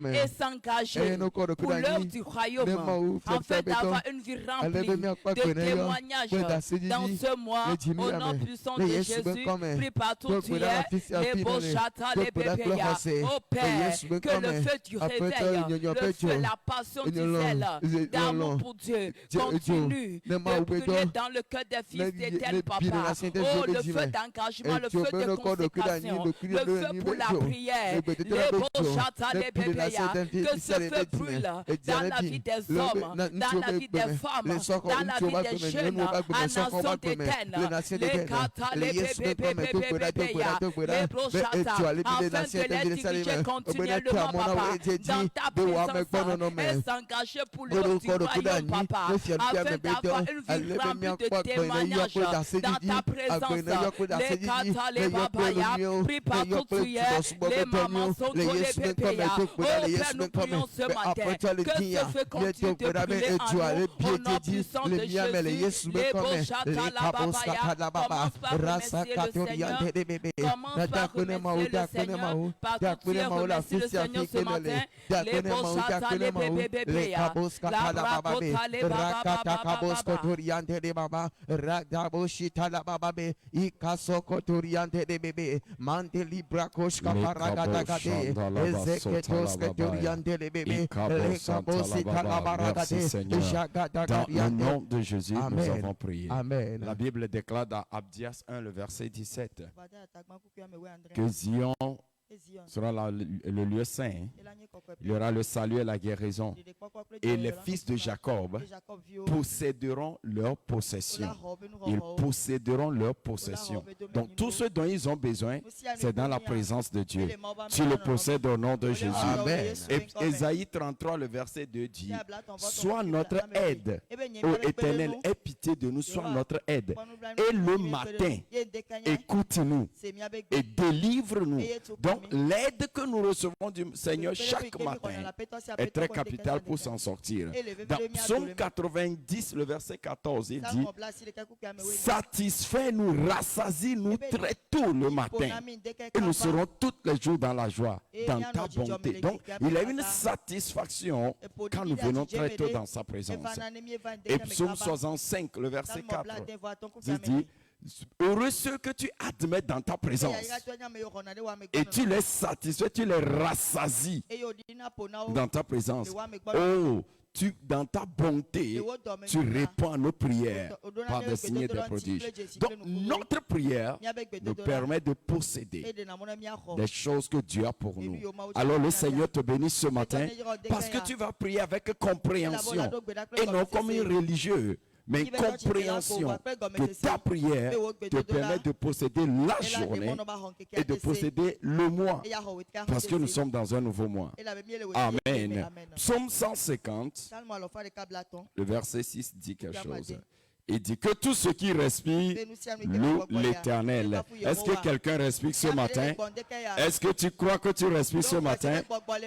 et s'engager pour l'œuvre du royaume, en fait d'avoir une vie remplie de témoignages dans ce mois, au nom puissant de Jésus, prie partout tu es, les beaux chata, les bébéas, au Père, que le feu du réveil, le feu, la passion du zèle, d'amour pour Dieu, continue de brûler dans le cœur des fils d'éternel papa, oh le feu d'engagement, le feu de consécration, le feu pour la prière, les beaux chata, les bébéas, que ce feu brûle dans la vie des hommes, dans la vie des femmes, dans la vie des jeunes, à nation d'éternel, les kata, les bébés, les brochata, afin que les diriger continuellement, papa, dans ta présence, et s'engager pour l'œuvre du royaume, papa, afin d'avoir une vie remplie de témoignages dans ta présence, les kata, les babaya, prie partout tu es, les mamans sont tous les bébés, Père, nous prions ce matin que ce feu continue de brûler en nous au nom puissant de Jésus. Les beaux chata la babaya, commence par remercier le Seigneur. Commence par remercier le Seigneur. Partout tu es, remercie le Seigneur ce matin. Les beaux chata, les bébés bébés, la bracota, les baba Radaboshita la bababe, Ikasokotoriante de bébé, Manteli Brakosh Kaparagade, Ezeketos Katoriante de bébé, Lekabosita la baragade, Dans le nom de Jésus, nous avons prié. Amen. La Bible déclare dans Abdias 1, le verset 17, que Zion sera le lieu saint. Il y aura le salut et la guérison. Et les fils de Jacob posséderont leur possession. Ils posséderont leur possession. Donc tout ce dont ils ont besoin, c'est dans la présence de Dieu. Tu le possèdes au nom de Jésus. Amen. Et Ésaïe 33, le verset 2 dit, sois notre aide, ô Éternel, aie pitié de nous, sois notre aide. Et le matin, écoute-nous et délivre-nous. Donc l'aide que nous recevons du Seigneur chaque matin est très capitale pour s'en sortir. Dans Psaume 90, le verset 14, il dit, satisfais-nous, rassasie-nous très tôt le matin, et nous serons tous les jours dans la joie, dans ta bonté. Donc il y a une satisfaction quand nous venons très tôt dans sa présence. Et Psaume 65, le verset 4, il dit, heureux ceux que tu admets dans ta présence et tu les satisfais, tu les rassasies dans ta présence. Oh, dans ta bonté, tu réponds à nos prières par des signes et des prodiges. Donc notre prière nous permet de posséder des choses que Dieu a pour nous. Alors le Seigneur te bénit ce matin parce que tu vas prier avec compréhension et non comme un religieux. Mais une compréhension que ta prière te permet de posséder la journée et de posséder le mois. Parce que nous sommes dans un nouveau mois. Amen. Psaume 150, le verset 6 dit quelque chose. Il dit que tout ce qui respire loue l'Éternel. Est-ce que quelqu'un respire ce matin? Est-ce que tu crois que tu respires ce matin?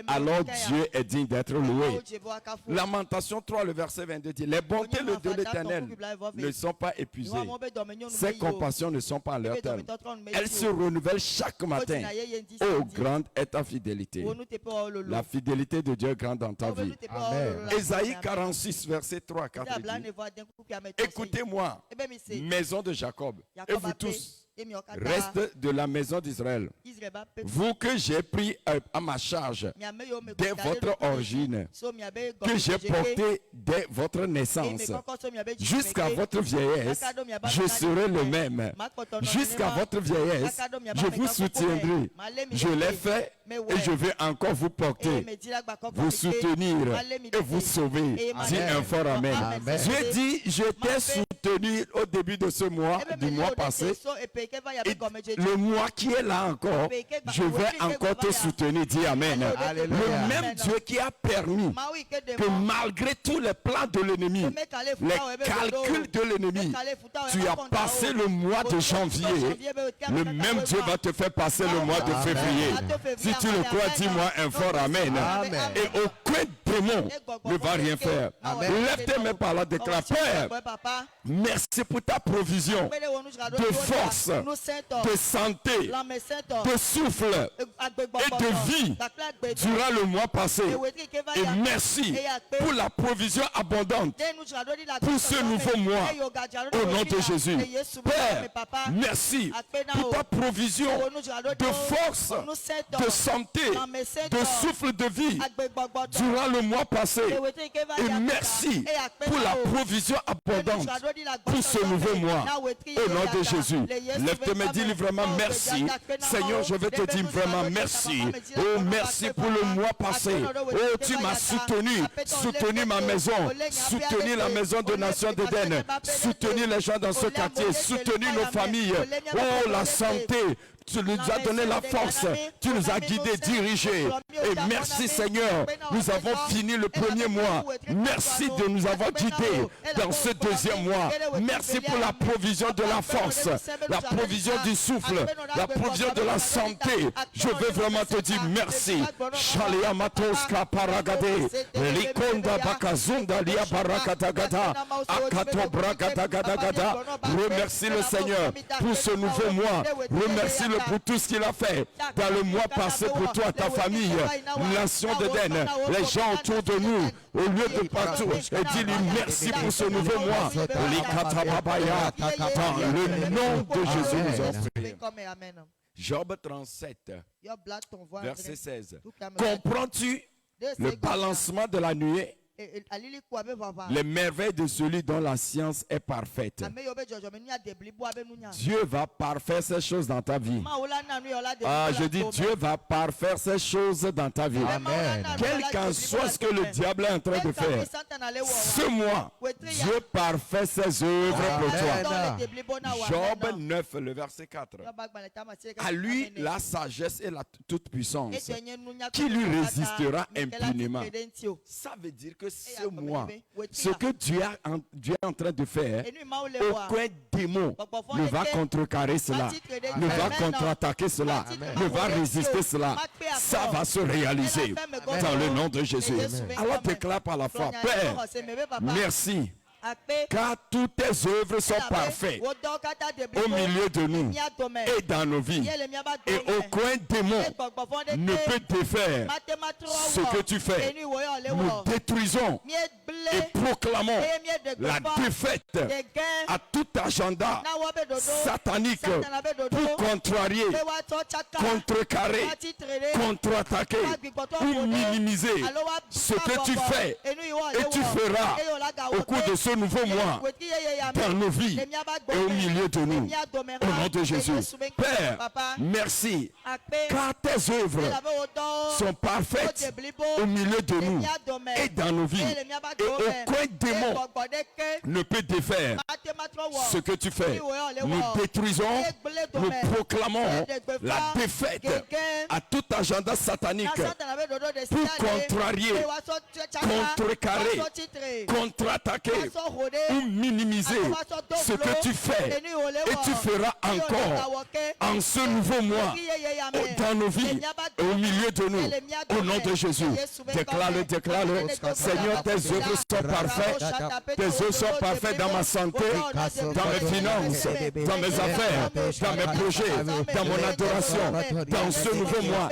Alors Dieu est digne d'être loué. Lamentation 3, le verset 22 dit, les bontés de l'Éternel ne sont pas épuisées. Ses compassions ne sont pas à leur terme. Elles se renouvellent chaque matin. Oh, grande est ta fidélité. La fidélité de Dieu est grande dans ta vie. Amen. Ésaïe 46, verset 3 à 4 dit, écoutez-moi, maison de Jacob, et vous tous, reste de la maison d'Israël, vous que j'ai pris à ma charge dès votre origine, que j'ai porté dès votre naissance, jusqu'à votre vieillesse, je serai le même. Jusqu'à votre vieillesse, je vous soutiendrai. Je l'ai fait et je vais encore vous porter, vous soutenir et vous sauver. Dis un fort amen. Dieu dit, je t'ai soutenu au début de ce mois, du mois passé. Et le mois qui est là encore, je vais encore te soutenir. Dis amen. Alléluia. Le même Dieu qui a permis que malgré tous les plans de l'ennemi, les calculs de l'ennemi, tu as passé le mois de janvier, le même Dieu va te faire passer le mois de février. Si tu le crois, dis-moi un fort amen. Et aucun démon ne va rien faire. Lève tes mains par là, déclare, Père, merci pour ta provision de force, de santé, de souffle et de vie durant le mois passé. Et merci pour la provision abondante pour ce nouveau mois. Au nom de Jésus. Père, merci pour ta provision de force, de santé, de souffle de vie durant le mois passé. Et merci pour la provision abondante pour ce nouveau mois. Au nom de Jésus. Lève tes mains, dis vraiment merci. Seigneur, je vais te dire vraiment merci. Oh, merci pour le mois passé. Oh, tu m'as soutenu ma maison, soutenu la maison de Nation d'Éden, soutenu les gens dans ce quartier, soutenu nos familles. Oh, la santé. Tu nous as donné la force, tu nous as guidés, dirigés. Et merci Seigneur, nous avons fini le premier mois. Merci de nous avoir guidés dans ce deuxième mois. Merci pour la provision de la force, la provision du souffle, la provision de la santé. Je veux vraiment te dire merci. Shalia Matoska Paragade, Likonda Bakazunda Lia Barakatagada, Akato Brakatagadagada. Remercie le Seigneur pour ce nouveau mois. Remercie-le pour tout ce qu'il a fait dans le mois passé pour toi, ta famille, Nation d'Éden, les gens autour de nous, au lieu de partout. Et dis-lui merci pour ce nouveau mois. Dans le nom de Jésus, nous en prions. Job 37, verset 16. Comprends-tu le balancement de la nuée? Les merveilles de celui dont la science est parfaite. Dieu va parfaire ces choses dans ta vie. Ah, je dis Dieu va parfaire ces choses dans ta vie. Amen. Quel qu'en soit ce que le diable est en train de faire, ce mois, Dieu parfait ses œuvres pour toi. Job 9, le verset 4. À lui la sagesse et la toute-puissance. Qui lui résistera impunément? Ça veut dire que ce mois, ce que Dieu est en train de faire, aucun démon ne va contrecarrer cela, ne va contre-attaquer cela, ne va résister cela. Ça va se réaliser dans le nom de Jésus. Alors déclare par la foi, Père, merci. Car toutes tes œuvres sont parfaites au milieu de nous et dans nos vies. Et aucun démon ne peut défaire ce que tu fais. Nous détruisons et proclamons la défaite à tout agenda satanique pour contrarier, contrecarrer, contre-attaquer ou minimiser ce que tu fais et tu feras au cours de ce nouveau mois dans nos vies et au milieu de nous. Au nom de Jésus. Père, merci car tes œuvres sont parfaites au milieu de nous et dans nos vies. Et aucun démon ne peut défaire ce que tu fais. Nous détruisons, nous proclamons la défaite à tout agenda satanique pour contrarier, contrecarrer, contre-attaquer ou minimiser ce que tu fais et tu feras encore en ce nouveau mois dans nos vies et au milieu de nous. Au nom de Jésus, déclare-le, déclare-le. Seigneur, tes œuvres sont parfaites. Tes œuvres sont parfaites dans ma santé, dans mes finances, dans mes affaires, dans mes projets, dans mon adoration. Dans ce nouveau mois,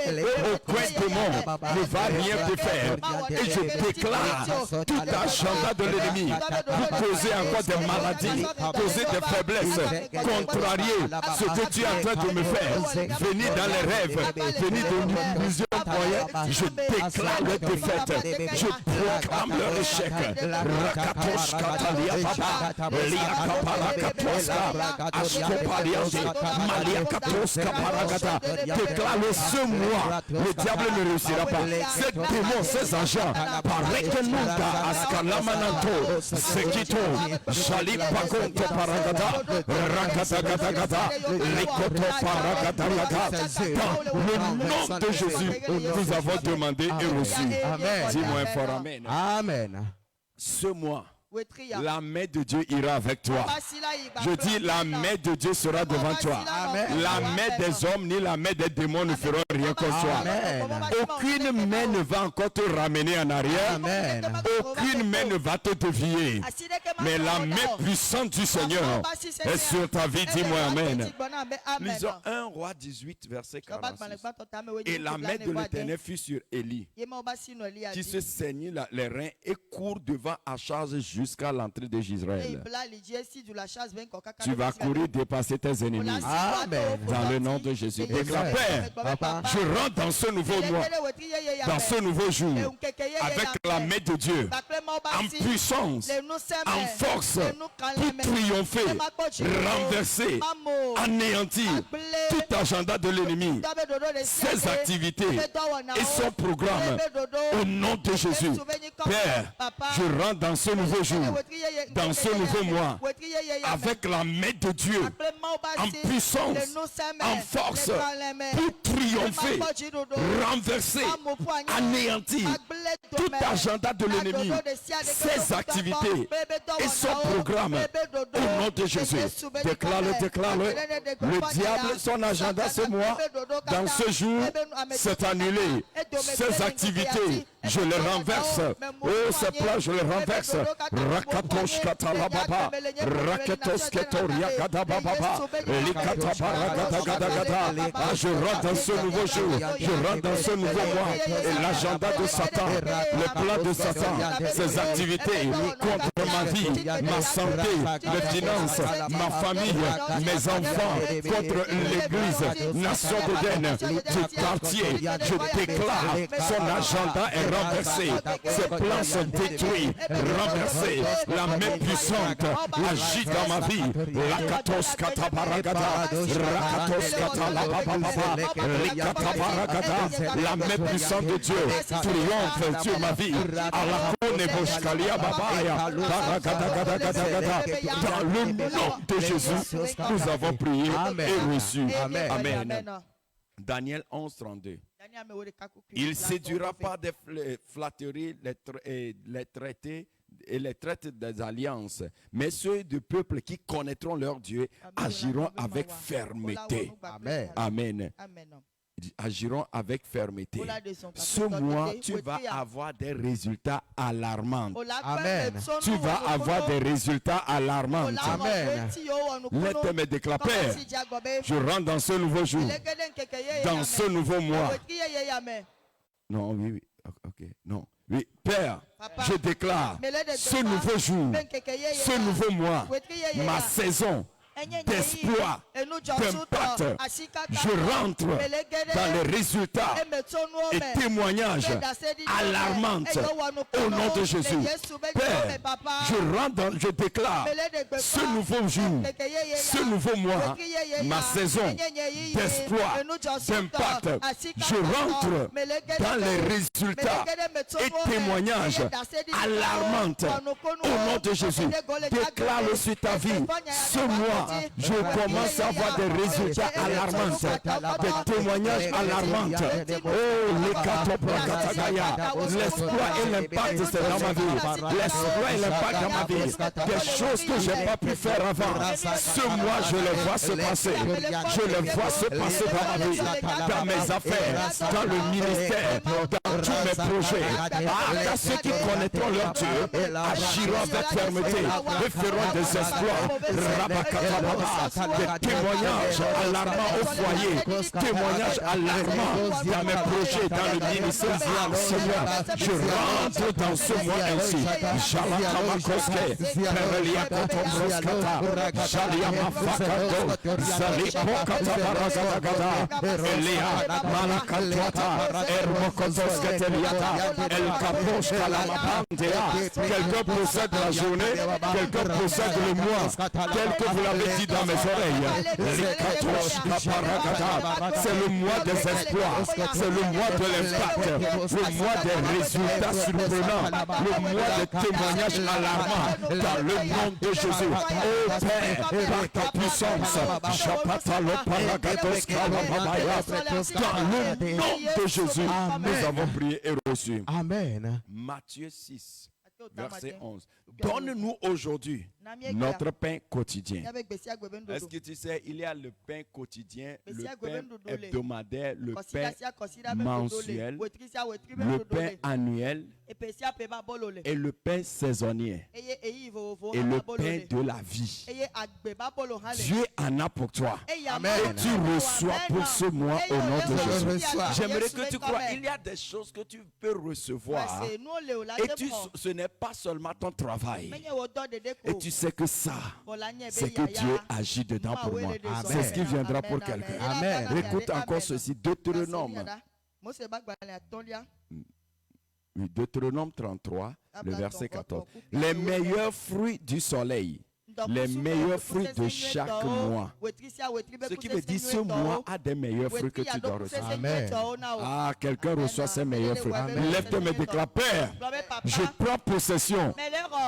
aucun démon ne va rien te faire. Et je déclare tout agenda de l'ennemi pour causer encore des maladies, causer des faiblesses, contrarier ce que tu es en train de me faire. Venir dans les rêves, venir de plusieurs moyens. Je déclare leur défaite. Je proclame leur échec. Rakatosh Katalia Papa, Lia Kapala Katoska, Ashkopaliante, Malia Katoska Paragata. Déclare-le ce mois, le diable ne réussira pas. Ces démons, ces agents, paraît que nous, Askalamananto, Sekito, Shali Pagonto Paragata, Rakatagata, Likoto Paragata. Dans le nom de Jésus, nous avons demandé et reçu. Dis-moi un fort Amen. Amen. Ce mois, la main de Dieu ira avec toi. Je dis, la main de Dieu sera devant toi. La main des hommes ni la main des démons ne feront rien contre toi. Aucune main ne va encore te ramener en arrière. Aucune main ne va te dévier. Mais la main puissante du Seigneur est sur ta vie. Dis-moi amen. Lisons 1 Roi 18, verset 46. Et la main de l'Éternel fut sur Élie, qui se saignit les reins et court devant Achaz jusqu'à l'entrée de Israël. Tu vas courir dépasser tes ennemis. Amen. Dans le nom de Jésus. Déclare, Père, je rentre dans ce nouveau mois, dans ce nouveau jour, avec la main de Dieu, en puissance, en force, pour triompher, renverser, anéantir tout agenda de l'ennemi, ses activités et son programme. Au nom de Jésus, Père, je rentre dans ce nouveau jour, dans ce nouveau mois, avec la main de Dieu, en puissance, en force, pour triompher, renverser, anéantir tout agenda de l'ennemi, ses activités et son programme. Au nom de Jésus, déclare-le, déclare-le. Le diable, son agenda ce mois, dans ce jour, c'est annulé. Ses activités, je les renverse. Oh, ces plans, je les renverse. Rakatos katalababa, rakatos ketoria kadababa, likataba gada. Je rentre dans ce nouveau jour, je rentre dans ce nouveau mois. Et l'agenda de Satan, le plan de Satan, ses activités contre ma vie, ma santé, mes finances, ma famille, mes enfants, contre l'église, nation d'Éden, du quartier, je déclare, son agenda est renversé, ses plans sont détruits, renversés, la main puissante agit dans ma vie, Lakatos katabaragada, Rakatos katalabababa, Likatabaragada, la main puissante de Dieu triomphe sur ma vie, Alakoneboshkalia babaya, Baragadagadagada. Dans le nom de Jésus, nous avons prié et reçu. Amen. Daniel 11, 32. Il séduira pas des flatteries, les traités et les traites des alliances, mais ceux du peuple qui connaîtront leur Dieu agiront avec fermeté. Amen. Agiront avec fermeté. Ce mois, tu vas avoir des résultats alarmants. Amen. Tu vas avoir des résultats alarmants. Amen. Laisse me déclarer, Père, je rentre dans ce nouveau jour, dans ce nouveau mois. Non, oui, ok, non. Oui, Père, je déclare ce nouveau jour, ce nouveau mois, ma saison d'espoir, d'impact, je rentre dans les résultats et témoignages alarmants au nom de Jésus. Père, je déclare ce nouveau jour, ce nouveau mois, ma saison d'espoir, d'impact, je rentre dans les résultats et témoignages alarmants au nom de Jésus. Déclare-le sur ta vie. Ce mois, je commence à avoir des résultats alarmants, des témoignages alarmants. Oh, les katoprakatagaya, l'espoir et l'impact, c'est dans ma vie. L'espoir et l'impact dans ma vie. Des choses que je n'ai pas pu faire avant. Ce mois, je les vois se passer. Je les vois se passer dans ma vie, dans mes affaires, dans le ministère, dans tous mes projets. À ceux qui connaîtront leur Dieu, agiront avec fermeté et feront des exploits. Des témoignages alarmants au foyer, témoignages alarmants dans mes projets, dans le ministère. Seigneur, je rentre dans ce mois ainsi. Jalakamakoske, Perelia Kotoproskata, Jaliama Fakado, Zalipokata Barazagada, Elia Malakatwata, Ermokotosketeliata, El Kaposhka Lamapandea. Quelqu'un possède la journée, quelqu'un possède le mois, quelqu'un vous l'avez dit dans mes oreilles. C'est le mois des espoirs, c'est le mois de l'impact, le mois des résultats surprenants, le mois des témoignages alarmants dans le nom de Jésus. Oh Père, par ta puissance, dans le nom de Jésus, nous avons prié et reçu. Amen. Matthieu 6. verset 11. Donne-nous aujourd'hui notre pain quotidien. Est-ce que tu sais, il y a le pain quotidien, le pain hebdomadaire, le pain mensuel, le pain annuel et le pain saisonnier et le pain de la vie. Dieu en a pour toi. Amen. Et tu reçois pour ce mois au nom de Jésus. J'aimerais que tu crois, il y a des choses que tu peux recevoir et ce n'est pas seulement ton travail. Et tu sais que ça, c'est que Dieu agit dedans pour moi. C'est ce qui viendra pour quelqu'un. Amen. Écoute encore ceci, Deutéronome 33, le verset 14. Les meilleurs fruits du soleil, les meilleurs fruits de chaque mois. Ce qui veut dire ce mois a des meilleurs fruits que tu dois recevoir. Amen. Ah, quelqu'un reçoit ses meilleurs fruits. Lève-toi et déclare, Père, je prends possession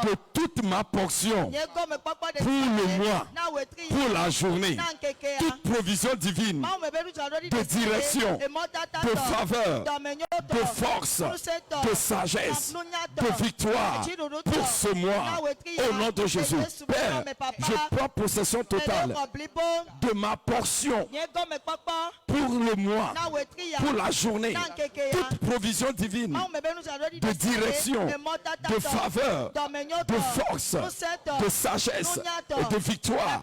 de toute ma portion pour le mois, pour la journée. Toute provision divine, de direction, de faveur, de force, de sagesse, de victoire pour ce mois. Au nom de Jésus. Père, je prends possession totale de ma portion pour le mois, pour la journée. Toute provision divine, de direction, de faveur, de force, de sagesse et de victoire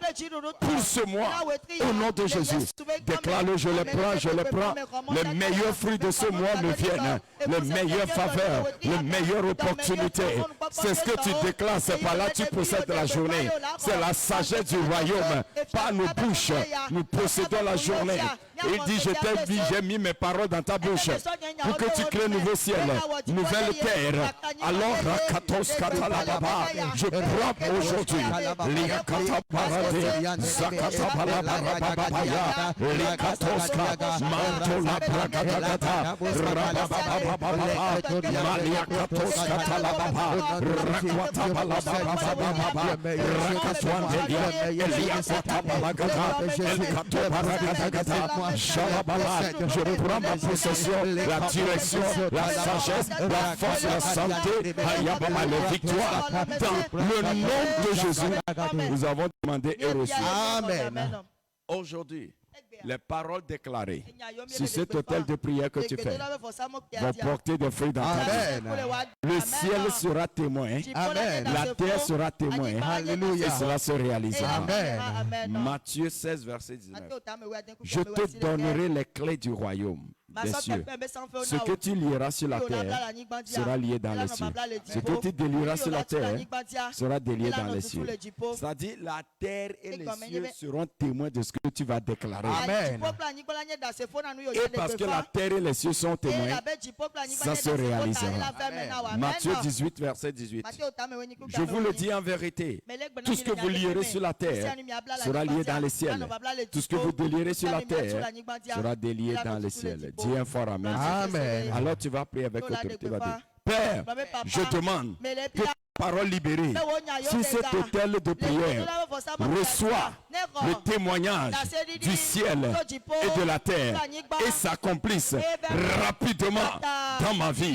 pour ce mois. Au nom de Jésus. Déclare-le, je le prends, je le prends. Les meilleurs fruits de ce mois me viennent. Les meilleures faveurs, les meilleures opportunités. C'est ce que tu déclares, c'est par là que tu possèdes la journée. C'est la sagesse du royaume. Par nos bouches, nous possédons la journée. Il dit, je t'ai dit, j'ai mis mes paroles dans ta bouche pour que tu crées nouveau ciel, nouvelle terre. Alors, Rakatos Katalababa, je prends aujourd'hui Liakata Parade, Zakata Palabababaya, Likatoska, Mantola Bragadagata, Rabababababa, Maliakatos Katalababa, Rakwata Balababababa, Rakatwandelia, Eliakata Balagada, Elkato Paragadagata. Je reprends ma possession, la direction, la sagesse, la force, la santé, la victoire. Dans le nom de Jésus, nous avons demandé et reçu. Amen. Aujourd'hui, les paroles déclarées sur cet hôtel de prière que tu fais vont porter des fruits dans ta vie. Le ciel sera témoin. Amen. La terre sera témoin. Alléluia. Et cela se réalisera. Amen. Matthieu 16, verset 19. Je te donnerai les clés du royaume des cieux. Ce que tu lieras sur la terre sera lié dans les cieux. Ce que tu délieras sur la terre sera délié dans les cieux. C'est-à-dire la terre et les cieux seront témoins de ce que tu vas déclarer. Amen. Et parce que la terre et les cieux sont témoins, ça se réalisera. Matthieu 18, verset 18. Je vous le dis en vérité, tout ce que vous lierez sur la terre sera lié dans les ciels. Tout ce que vous délierez sur la terre sera délié dans les ciels. Dis un fort amen. Amen. Alors tu vas prier avec autorité. Tu vas dire, Père, je demande que ta parole libérée sur cet hôtel de prière reçoit le témoignage du ciel et de la terre et s'accomplisse rapidement dans ma vie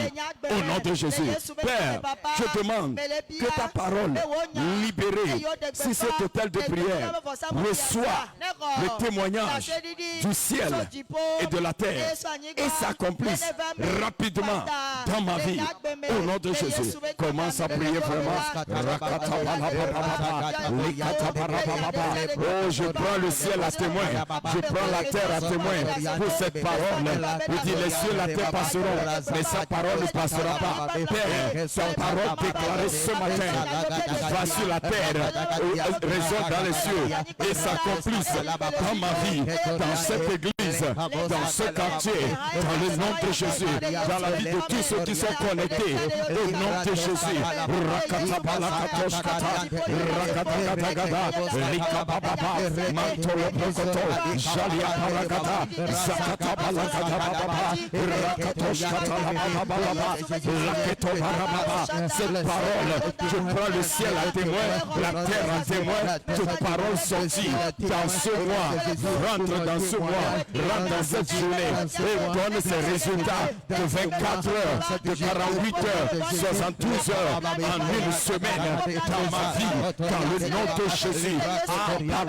au nom de Jésus. Père, je demande que ta parole libérée sur cet hôtel de prière reçoit le témoignage du ciel et de la terre et s'accomplisse rapidement dans ma vie au nom de Jésus. Commence à prier vraiment. Oh, je prends le ciel à témoin. Je prends la terre à témoin pour cette parole. Il dit les cieux, la terre passeront, mais sa parole ne passera pas. Père, sa parole déclarée ce matin va sur la terre, résonne dans les cieux et s'accomplisse dans ma vie, dans cette église, dans ce quartier, dans le nom de Jésus, dans la vie de tous ceux qui sont connectés, au nom de Jésus. Rakata balakatoshkata, rakata gada, likababa baba, mantolo prokoto, jalia paragada, zakata balagada baba, rakatos katala baba baba, laketo barababa. Cette parole, je prends le ciel à témoin, la terre à témoin, toute parole sortie dans ce mois, rentre dans ce mois, rentre dans cette journée et donne ses résultats de 24 heures, de 48 heures, 72 heures, en une semaine, dans ma vie, dans le nom de Jésus. Dans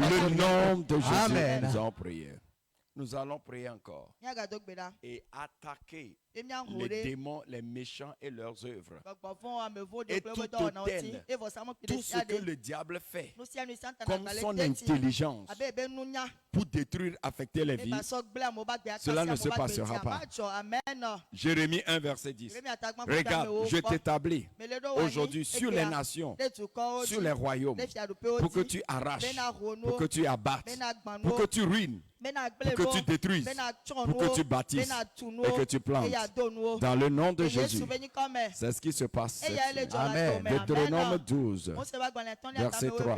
le nom de Jésus, Amen. nous allons prier. Nous allons prier encore et attaquer les démons, les méchants et leurs œuvres. Et tout hôtel, tout ce que le diable fait, comme son intelligence, pour détruire, affecter les vies, cela ne se passera pas. Jérémie 1, verset 10. Regarde, je t'établis aujourd'hui sur les nations, sur les royaumes, pour que tu arraches, pour que tu abattes, pour que tu ruines, pour que tu détruises, pour que tu bâtisses et que tu plantes. Dans le nom de Jésus. C'est ce qui se passe. Amen. Deutéronome 12, verset 3.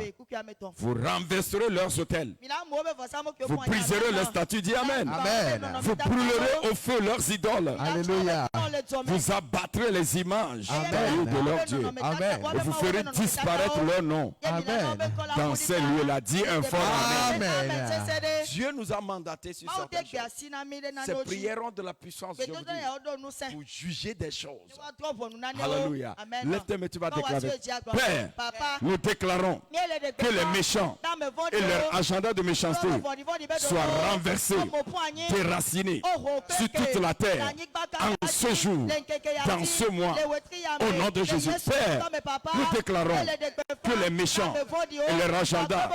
Vous renverserez leurs autels. Vous briserez leurs statues. Dis Amen. Amen. Vous brûlerez au feu leurs idoles. Alléluia. Vous abattrez les images de leur Dieu. Amen. Et vous ferez disparaître leur nom. Amen. Dans ces lieux-là, dis un fort Amen. Amen. Dieu nous a mandaté sur certaines choses. Ces prières ont de la puissance, je vous dis, pour juger des choses. Alléluia. Lève tes mains, tu vas déclarer. Père, nous déclarons que les méchants et leur agenda de méchanceté soient renversés, déracinés sur toute la terre en ce jour, dans ce mois, au nom de Jésus. Père, nous déclarons que les méchants et leur agenda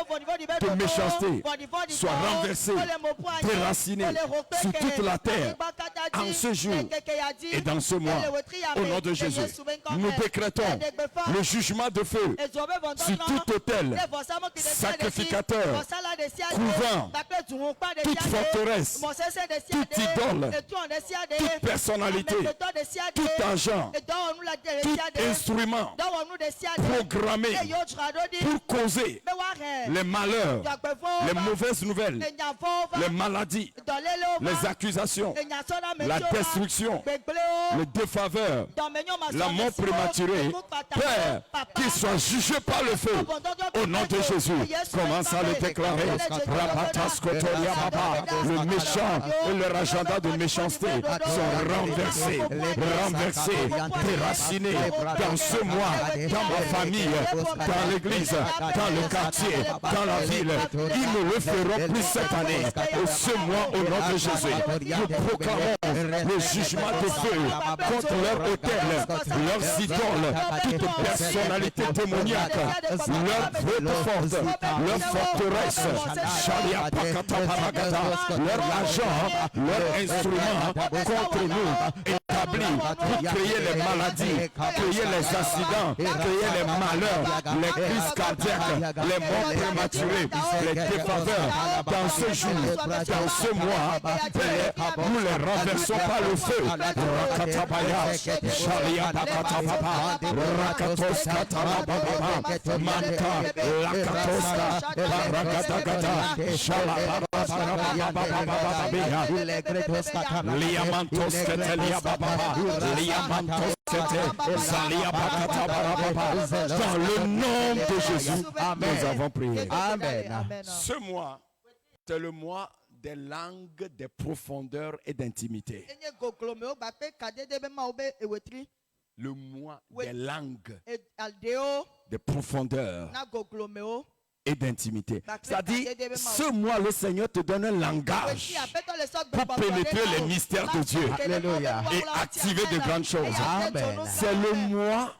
de méchanceté soient renversés, déracinés sur toute la terre en ce jour et dans ce mois, au nom de Jésus. Nous décrétons le jugement de feu sur tout autel, sacrificateur, couvent, toute forteresse, toute idole, toute personnalité, tout agent, tout instrument programmé pour causer les malheurs, les mauvaises nouvelles, les maladies, les accusations, la destruction, le défaveur, la mort prématurée. Père, qu'il soit jugé par le feu au nom de Jésus. Commence à le déclarer. Le méchant et leur agenda de méchanceté sont renversés, déracinés dans ce mois, dans ma famille, dans l'église, dans le quartier, dans la ville. Ils ne le feront plus cette année. Et ce mois, au nom de Jésus, nous proclamons le jugement de feu contre leur hôtel, leurs idoles, toute personnalité démoniaque, leur forte, leur forteresse, leur agent, leur instrument contre nous, établi pour créer les maladies, créer les accidents, créer les malheurs, les crises cardiaques, les morts prématurées, les défaveurs. Dans ce jour, dans ce mois, nous les renversons par le feu. Rakatabaya, Sharia Bakatababa, Rakatos Katarababa, Manta, Lakatoska, Barakatagata, Shalababa, Liamantos Ketelia Baba, Liamantos Kete, Salia Bakatababa. Dans le nom de Jésus, nous avons prié. Amen. Ce mois, c'est le mois des langues, des profondeurs et d'intimité. Le mois des langues, des profondeurs et d'intimité. C'est-à-dire, ce mois, le Seigneur te donne un langage pour pénétrer les mystères de Dieu. Alléluia. Et activer de grandes choses. Amen. C'est le mois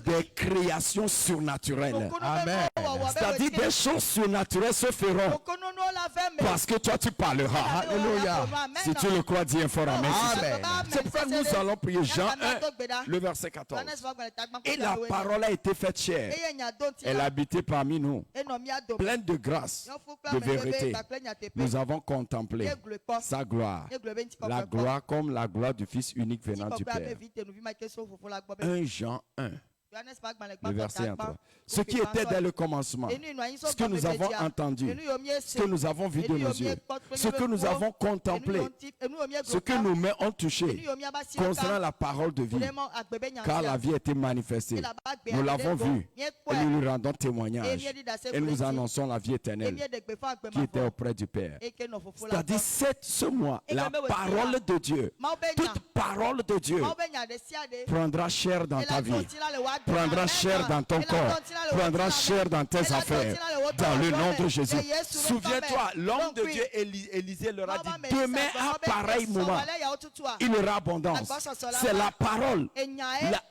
des créations surnaturelles. Amen. C'est-à-dire, des choses surnaturelles se feront parce que toi, tu parleras. Alléluia. Si tu le crois, dis un fort amen. Amen. C'est pourquoi nous allons prier Jean 1, le verset 14. Et la parole a été faite chair. Elle a habité parmi nous. pleine de grâce, de vérité, nous avons contemplé sa gloire, la gloire comme la gloire du Fils unique venant du Père. 1 Jean 1. Le verset 1. Ce qui était dès le commencement, ce que nous avons entendu, ce que nous avons vu de nos yeux, ce que nous avons contemplé, ce que nos mains ont touché concernant la parole de vie, car la vie a été manifestée. Nous l'avons vue et nous lui rendons témoignage et nous annonçons la vie éternelle qui était auprès du Père. C'est-à-dire ce mois, la parole de Dieu, toute parole de Dieu prendra chair dans ta vie, prendra chair dans ton corps, prendra chair dans tes affaires, dans le nom de Jésus. Souviens-toi, l'homme de Dieu Élisée leur a dit, demain à pareil moment, il y aura abondance. C'est la parole.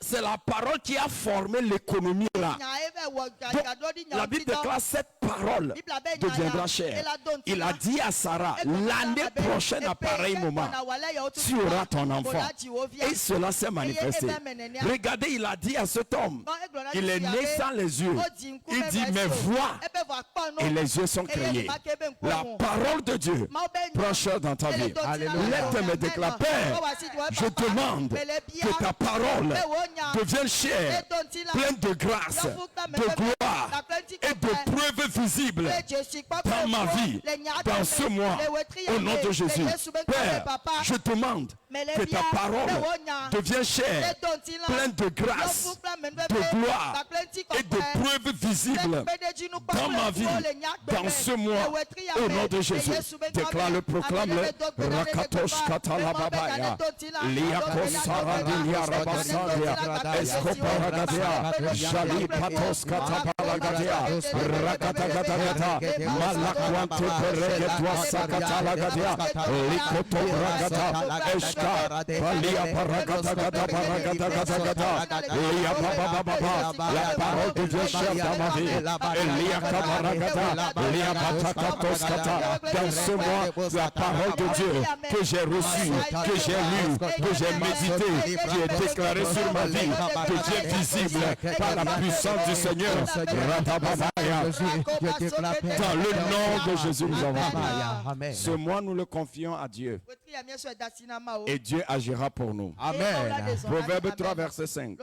C'est la parole qui a formé l'économie là. Donc, la Bible déclare cette parole deviendra chair. Il a dit à Sarah, l'année prochaine à pareil moment, tu auras ton enfant. Et cela s'est manifesté. Regardez, il a dit à cet homme, il est né sans les yeux. Il dit, mais vois, et les yeux sont créés. La parole de Dieu prend chair dans ta vie. L'être me déclare, Père, je demande que ta parole devienne chair, pleine de grâce, de gloire et de preuves visibles dans ma vie, dans ce mois, au nom de Jésus. Père, je demande que ta parole devienne chair, pleine de grâce, de gloire et de preuves visibles dans ma vie, dans ce mois, au nom de Jésus. Déclare-le, proclame-le. Rakatosh katalababaya, liakos saradilia rabasadia, escoparagadia, jali patos katapalagadia, rakatagatagata, malakwante peregetua sakatalagadia, likoto ragata, eshka, palia paragatagata paragatagata, lia babababa, la parole devient chère dans ma vie. Elia kamaragata, lia batakatos kata, dans ce mois, la parole de Dieu que j'ai reçue, que j'ai lue, que j'ai médité, qui est déclarée sur ma vie, devient visible par la puissance du Seigneur. Dans le nom de Jésus, nous avons prié. Ce mois, nous le confions à Dieu. Et Dieu agira pour nous. Amen. Proverbe 3, verset 5.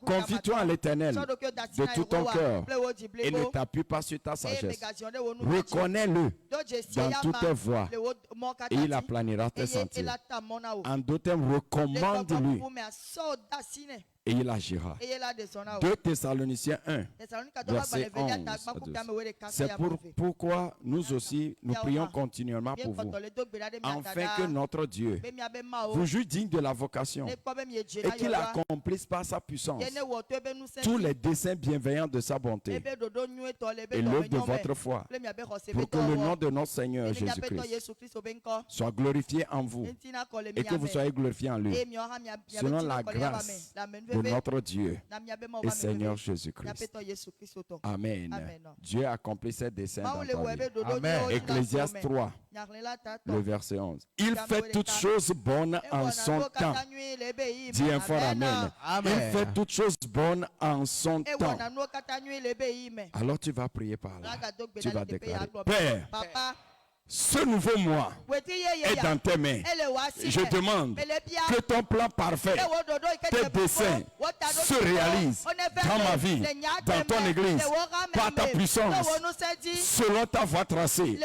Confie-toi à l'Éternel de tout ton cœur et ne t'appuie pas sur ta sagesse. Reconnais-le dans toutes tes voies et il aplanira tes sentiers. En d'autres termes, recommande-lui et il agira. 2 Thessaloniciens 1, verset 11 à 12. C'est pourquoi nous aussi, nous prions continuellement pour vous, afin que notre Dieu vous juge digne de la vocation et qu'il accomplisse par sa puissance tous les desseins bienveillants de sa bonté et l'œuvre de votre foi, pour que le nom de notre Seigneur Jésus-Christ soit glorifié en vous et que vous soyez glorifiés en lui, selon la grâce de notre Dieu et Seigneur Jésus-Christ. Amen. Dieu a accompli ses desseins dans ta vie. Amen. Ecclésiaste 3, le verset 11. Il fait toutes choses bonnes en son temps. Dis un fort Amen. Il fait toutes choses bonnes en son temps. Alors tu vas prier par là. Tu vas déclarer, Père, ce nouveau mois est dans tes mains. Je demande que ton plan parfait, tes desseins se réalisent dans ma vie, dans ton église, par ta puissance, selon ta voie tracée.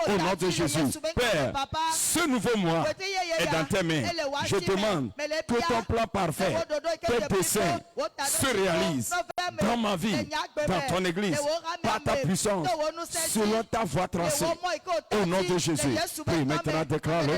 Au nom de Jésus. Père, ce nouveau mois est dans tes mains. Je demande que ton plan parfait, tes desseins se réalisent dans ma vie, dans ton église, par ta puissance, selon ta voie tracée. Au nom de Jésus, prie maintenant, déclare-le.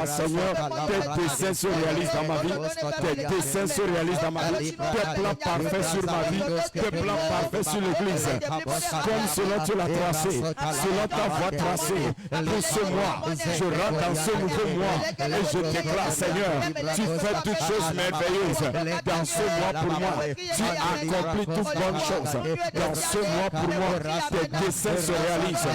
Seigneur, tes desseins se réalisent dans ma vie, tes desseins se réalisent dans ma vie, tes plans parfaits sur ma vie, tes plans parfaits sur l'église, comme selon tu l'as tracé, selon ta voie tracée. Pour ce mois, je rentre dans ce nouveau mois et je déclare, Seigneur, tu fais toutes choses merveilleuses dans ce mois pour moi. Tu accomplis toutes bonnes choses dans ce mois pour moi. Tes desseins se réalisent.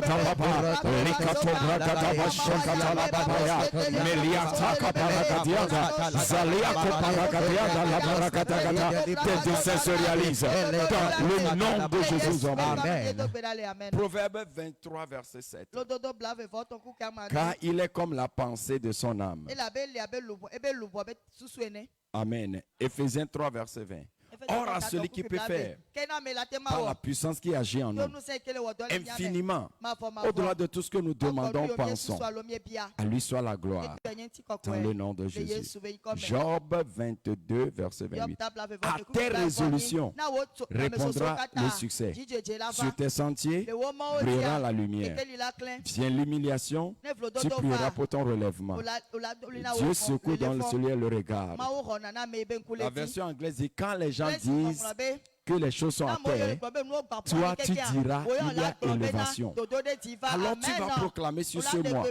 Rakata Baba, Likato Brakata Bashakata la Babaya, Meliata Kaparagadiada, Zalia Koparagadiada, la Barakatagata, tes desseins se réalisent dans le nom de Jésus. Amen. Proverbe 23, verset 7. Car il est comme la pensée de son âme. Amen. Éphésiens 3, verset 20. Or à celui qui peut faire, par la puissance qui agit en nous, infiniment, au-delà de tout ce que nous demandons, pensons, à lui soit la gloire, dans le nom de Jésus. Job 22, verset 28. À tes résolutions répondra le succès. Sur tes sentiers brillera la lumière. Vient l'humiliation, tu prieras pour ton relèvement. Dieu secoue dans le ciel le regard. La version anglaise dit quand les gens disent que les choses sont à terre, toi tu diras il y a élévation. Alors tu vas proclamer sur ce mois.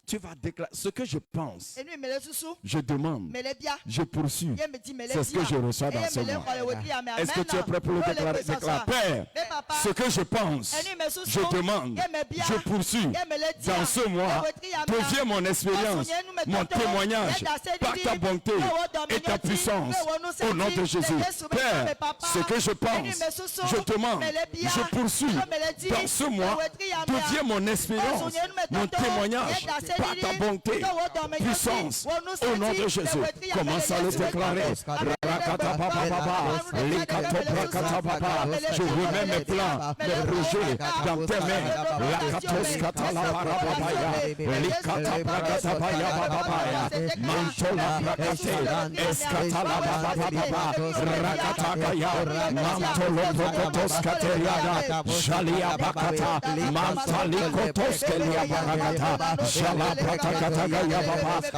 Tu vas déclarer ce que je pense, je demande, je poursuis. C'est ce que je reçois dans ce mois. Est-ce que tu es prêt pour le déclarer? Déclare, Père, ce que je pense, je demande, je poursuis. Dans ce mois, deviens mon expérience, mon témoignage, par ta bonté et ta puissance, au nom de Jésus. Père, ce que je pense, je demande, je poursuis. Dans ce mois, deviens mon expérience, mon témoignage, par ta bonté, puissance, au nom de Jésus. Commence à le déclarer. Je remets mes plans, mes projets dans tes mains.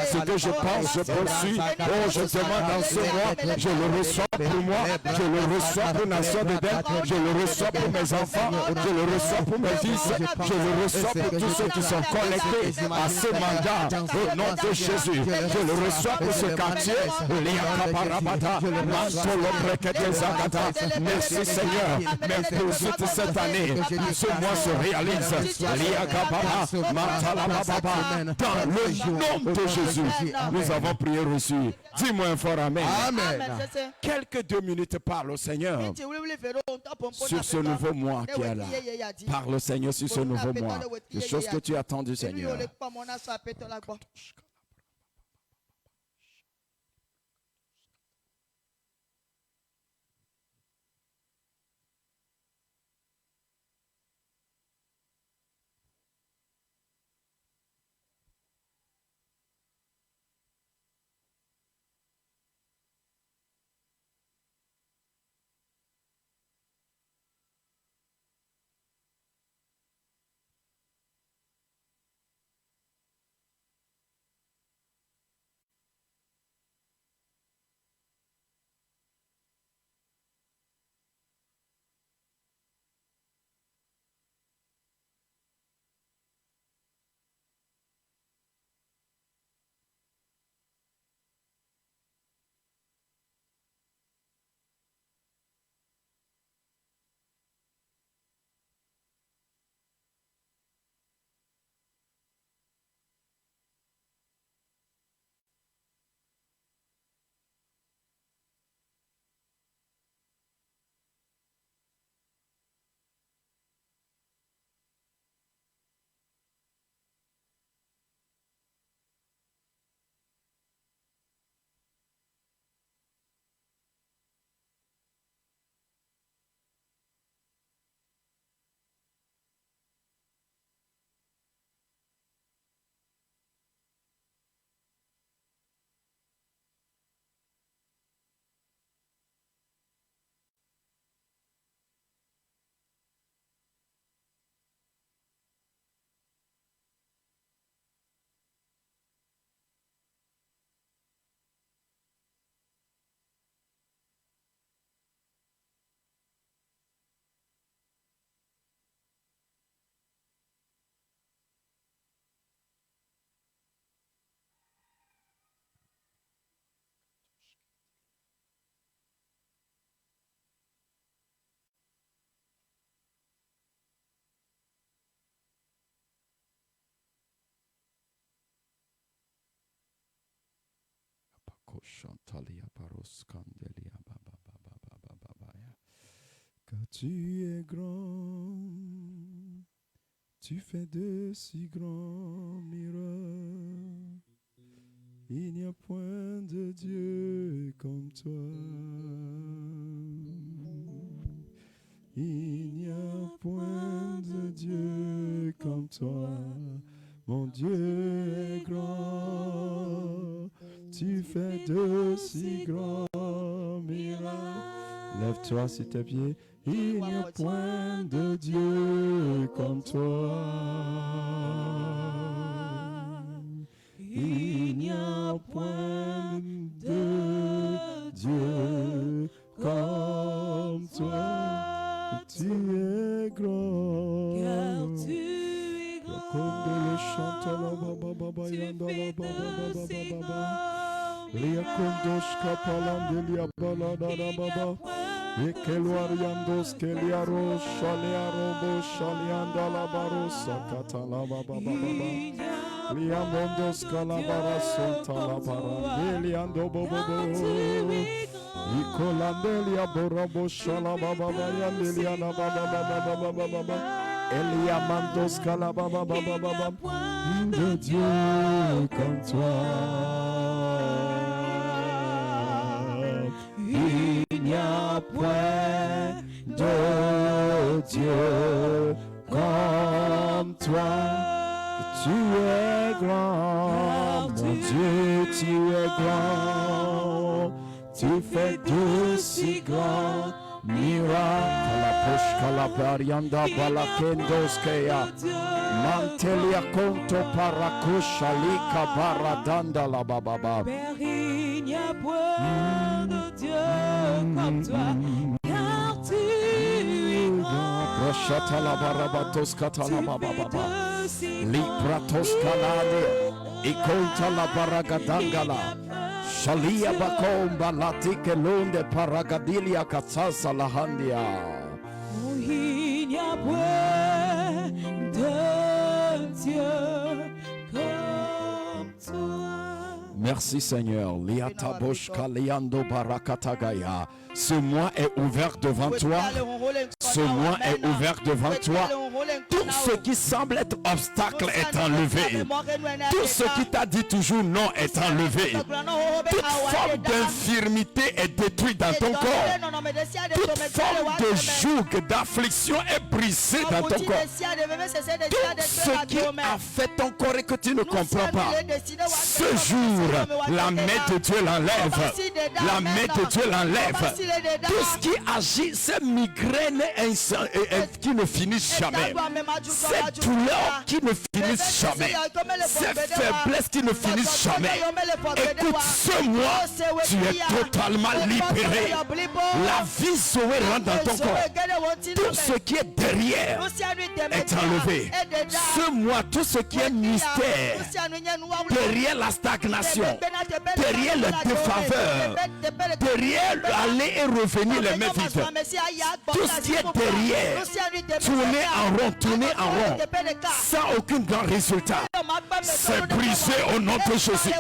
Ce que je pense, je poursuis. Oh, je demande dans ce mois, je le reçois pour moi, je le reçois pour Nation d'Éden, je le reçois pour mes enfants, je le reçois pour mes fils, je le reçois pour tous ceux qui sont connectés à ce mandat. Au nom de Jésus, je le reçois pour ce quartier. Merci Seigneur, même pour cette année, ce mois se réalise. Dans le nom de Jésus, nous avons prié reçu. Dis-moi un fort amen. Amen. Quelques 2 minutes, parle au Seigneur sur ce nouveau mois qui est là. Parle au Seigneur sur ce nouveau mois. Les choses que tu attends du Seigneur. Car tu es grand, tu fais de si grands miracles. Il n'y a point de Dieu comme toi. Il n'y a point de Dieu comme toi. Mon Dieu est grand, tu fais de si grands miracles. Lève-toi sur tes pieds. Il n'y a point de Dieu comme toi. Il n'y a point de Dieu comme toi. Tu es grand. Car tu es grand. Tu fais de si grands Ekeluariandos keliaro shaliarobo shalianda la barosa katalaba baba liamondos kalabara sota la bara liando bobo ikolandelia borabo shalaba baba yandeliana baba baba eliamandos kalababa baba de Dieu comme toi. Il n'y a point de Dieu comme toi. Tu es grand, mon Dieu, tu es grand. Tu fais de si grands miracles. La poche calabarianda balakendoskeya. Mantelia conto parakusha lika baradanda la bababa. Il n'y a point de Dieu comme toi, car tu es grand. Rachata la barabatos katala bababa. Lipratos kalade. Ikonta la baragadangala. Shalia bakomba latike lunde paragadilia katsasa la handia. Il n'y a point de Dieu comme toi. Merci Seigneur. Liataboshka liando barakatagaya. Ce mois est ouvert devant toi. Ce mois est ouvert devant toi. Tout ce qui semble être obstacle est enlevé. Tout ce qui t'a dit toujours non est enlevé. Toute forme d'infirmité est détruite dans ton corps. Toute forme de joug, d'affliction est brisée dans ton corps. Tout ce qui a fait ton corps et que tu ne comprends pas, ce jour, la main de Dieu l'enlève. La main de Dieu l'enlève. Tout ce qui agit, ces migraines qui ne finissent jamais, ces douleurs qui ne finissent jamais, ces faiblesses qui ne finissent jamais. Écoute, ce mois, tu es totalement libéré. La vie Zoé rentre dans ton corps. Tout ce qui est derrière est enlevé. Ce mois, tout ce qui est mystère, derrière la stagnation, derrière le défaveur, derrière aller et revenir les mains vides, tout ce qui est derrière, tourner en rond, sans aucun grand résultat, c'est brisé au nom de Jésus.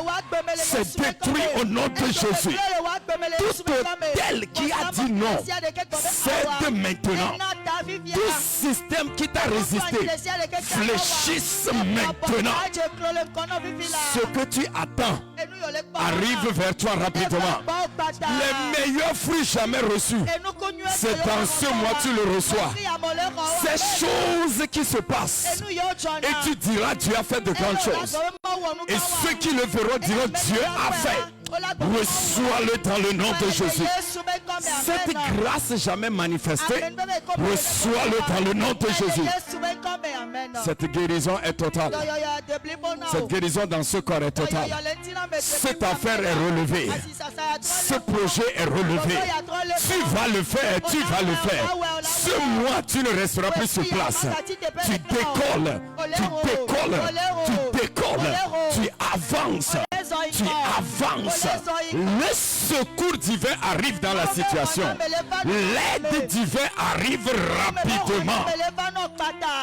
C'est détruit au nom de Jésus. Tout hôtel qui a dit non, cède maintenant. Tout système qui t'a résisté, fléchisse maintenant. Ce que tu attends arrive vers toi rapidement. Les meilleurs fruits jamais reçus, c'est dans ce mois tu le reçois. Ces choses qui se passent, et tu diras Dieu a fait de grandes choses. Et ceux qui le verront diront Dieu a fait. Reçois-le dans le nom de Jésus. Cette grâce jamais manifestée, reçois-le dans le nom de Jésus. Cette guérison est totale. Cette guérison dans ce corps est totale. Cette affaire est relevée. Ce projet est relevé. Tu vas le faire, tu vas le faire. Ce mois, tu ne resteras plus sur place. Tu décolles, tu décolles, tu décolles, tu avances. Tu avances. Le secours divin arrive dans la situation. L'aide divine arrive rapidement.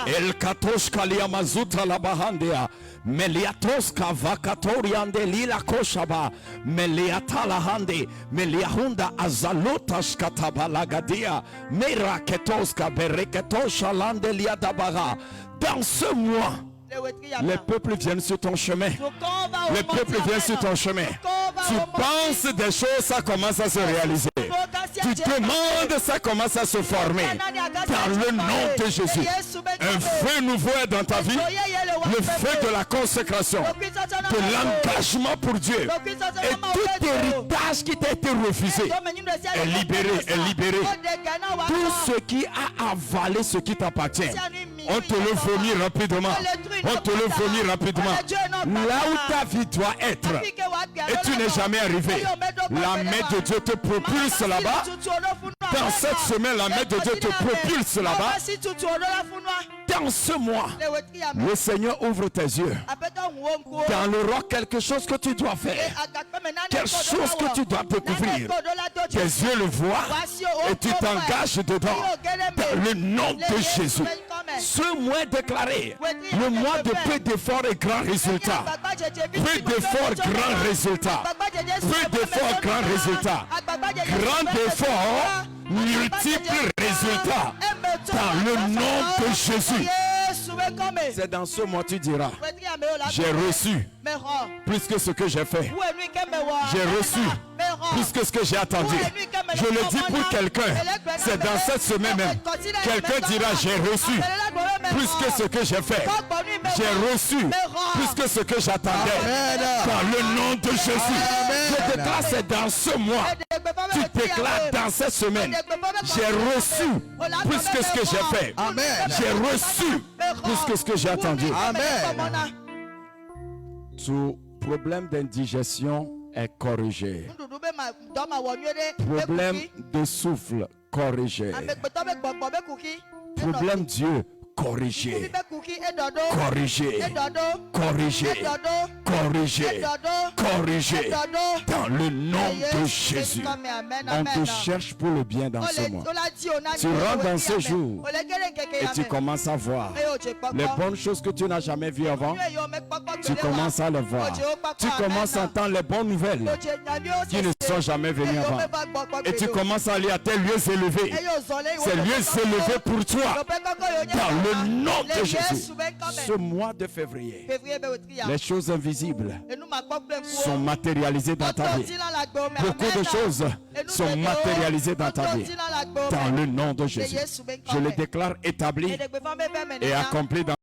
El katosh kalia mazuta la bahandia. Meliatos kavakatoriande lila koshaba. Meliatalahande. Meliahunda azalotas katabalagadia. Meraketoska bereketosha lande liadabara. Dans ce mois, les peuples viennent sur ton chemin. Les peuples viennent sur ton chemin. Tu penses des choses, ça commence à se réaliser. Tu demandes, ça commence à se former. Dans le nom de Jésus. Un feu nouveau est dans ta vie. Le feu de la consécration, de l'engagement pour Dieu. Et tout héritage qui t'a été refusé est libéré, est libéré. Tout ce qui a avalé ce qui t'appartient, on te le vomit rapidement. On te le vomit rapidement. Là où ta vie doit être, et tu n'es jamais arrivé, la main de Dieu te propulse là-bas. Dans cette semaine, la main de Dieu te propulse là-bas. Dans ce mois, le Seigneur ouvre tes yeux. Dans le roc, quelque chose que tu dois faire, quelque chose que tu dois découvrir. Tes yeux le voient et tu t'engages dedans. Dans le nom de Jésus. Ce mois est déclaré le mois de peu d'efforts et grands résultats. Peu d'efforts, grands résultats. Peu d'efforts, grands résultats. Grand effort, multiples résultats. Dans le nom de Jésus. C'est dans ce mois tu diras, j'ai reçu plus que ce que j'ai fait. J'ai reçu plus que ce que j'ai attendu. Je le dis pour quelqu'un, c'est dans cette semaine même. Quelqu'un dira, j'ai reçu plus que ce que j'ai fait. J'ai reçu plus que ce que j'attendais. Dans le nom de Jésus. Je déclare, c'est dans ce mois. Tu déclares dans cette semaine, j'ai reçu plus que ce que j'ai fait. J'ai reçu plus que ce que j'ai attendu. Amen. Tout problème d'indigestion est corrigé. Problème de souffle corrigé. Problème Dieu corrigé. Corrigé. Corrigé. Corrigé. Corrigé. Dans le nom de Jésus. On te cherche pour le bien dans ce mois. Tu rentres dans ce jour et tu commences à voir les bonnes choses que tu n'as jamais vues avant. Tu commences à les voir. Tu commences à entendre les bonnes nouvelles qui ne sont jamais venues avant. Et tu commences à aller à tes lieux élevés. Ces lieux élevés pour toi. Dans le nom de Jésus. Ce mois de février, les choses invisibles sont matérialisées dans ta vie. Beaucoup de choses sont matérialisées dans ta vie. Dans le nom de Jésus. Je les déclare établis et accomplis dans